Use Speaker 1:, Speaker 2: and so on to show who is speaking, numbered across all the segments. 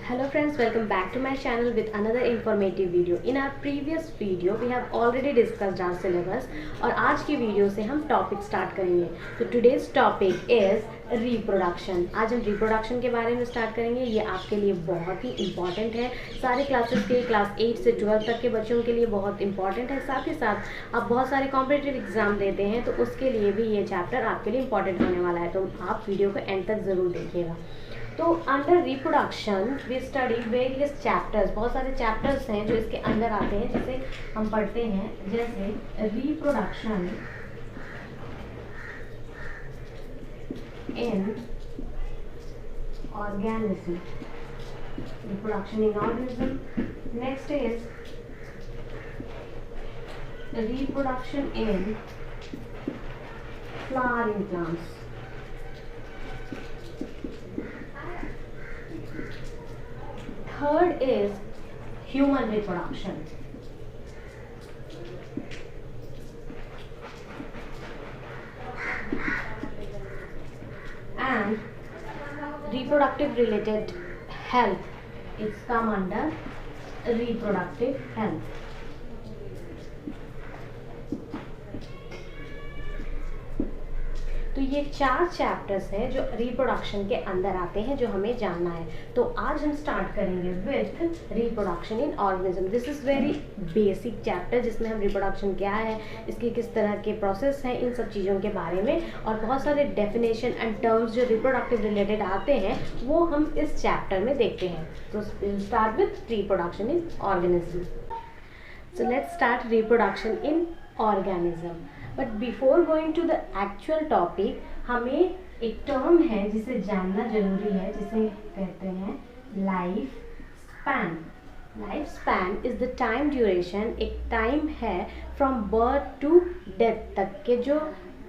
Speaker 1: Hello friends, welcome back to my channel with another informative video. In our previous video we have already discussed our syllabus और आज की video से हम topic start करेंगे. तो today's topic is reproduction. आज हम reproduction के बारे में स्टार्ट करेंगे. ये आपके लिए बहुत ही इम्पॉर्टेंट है. सारे क्लासेस के क्लास 8 से 12 तक के बच्चों के लिए बहुत इंपॉर्टेंट है. साथ ही साथ आप बहुत सारे कॉम्पिटिटिव एग्जाम देते हैं तो उसके लिए भी ये चैप्टर आपके लिए इंपॉर्टेंट होने वाला है. तो आप वीडियो को एंड तक ज़रूर देखिएगा. तो under reproduction we study various chapters. बहुत सारे चैप्टर्स हैं जो इसके अंदर आते हैं जिसे हम पढ़ते हैं. जैसे reproduction in organism, reproduction in organism. Next is reproduction in flowering plants. Third is human reproduction. And reproductive related health is come under reproductive health. तो ये 4 चैप्टर्स हैं जो रिप्रोडक्शन के अंदर आते हैं जो हमें जानना है. तो आज हम स्टार्ट करेंगे with reproduction in organism. This is very basic chapter जिसमें हम रिप्रोडक्शन क्या है, इसके किस तरह के प्रोसेस हैं, इन सब चीज़ों के बारे में और बहुत सारे डेफिनेशन एंड टर्म्स जो रिप्रोडक्टिव रिलेटेड आते हैं वो हम इस चैप्टर में देखते हैं. तो start with reproduction in organism. So let's start reproduction in organism. But before going to the actual topic हमें एक टर्म है जिसे जानना जरूरी है जिसे कहते हैं life span. Life span is the time duration. एक टाइम है फ्रॉम बर्थ टू डेथ तक के जो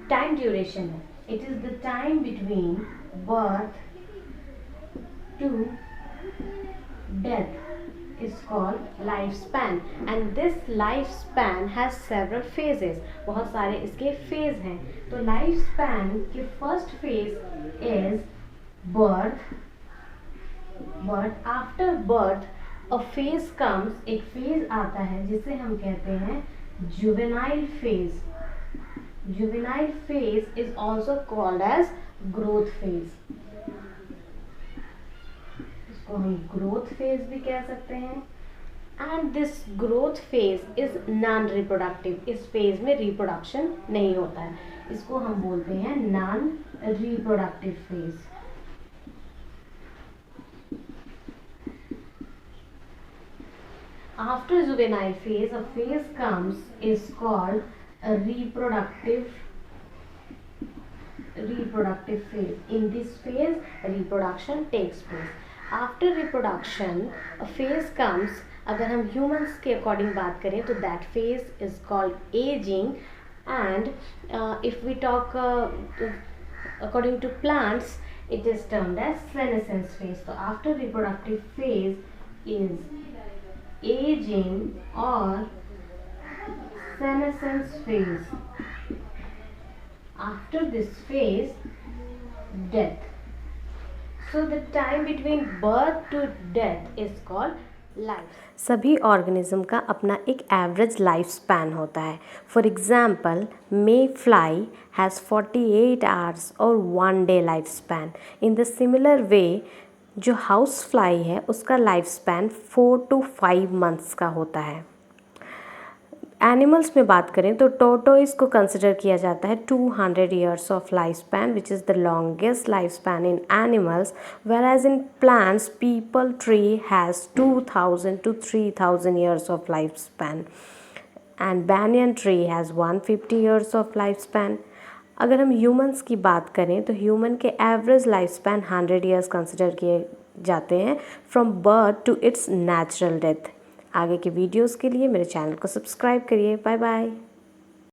Speaker 1: टाइम ड्यूरेशन है. It is the time between birth to death is called lifespan and this lifespan has several phases. बहुत सारे इसके phase हैं. तो lifespan के first phase is birth. After birth a phase comes, एक फेज आता है जिसे हम कहते हैं juvenile phase. Juvenile phase is also called as growth phase. इसको हम ग्रोथ फेज भी कह सकते हैं. And this growth phase is non reproductive. इस फेज में रिप्रोडक्शन नहीं होता है. इसको हम बोलते हैं non reproductive phase. After juvenile phase a phase comes is called reproductive phase. In this phase reproduction takes place. After reproduction a phase comes. अगर हम humans के according बात करें तो that phase is called aging. And if we talk according to plants it is termed as senescence phase. So after reproductive phase is aging or senescence phase. After this phase death. So the time between birth to death is called life.
Speaker 2: सभी organism का अपना एक average life span होता है. For example may fly has 48 hours और 1 day life span. In the similar way जो house fly है उसका लाइफ स्पैन 4 to 5 मंथ्स का होता है. एनिमल्स में बात करें तो टोटोइस को कंसिडर किया जाता है 200 years of life span which is the longest life span in animals. Whereas in plants peepal tree has 2000 to 3000 years of life span and banyan tree has 150 years of life span. अगर हम humans की बात करें तो human के average life span 100 years consider किए जाते हैं from birth to its natural death. आगे के वीडियोस के लिए मेरे चैनल को सब्सक्राइब करिए. Bye bye.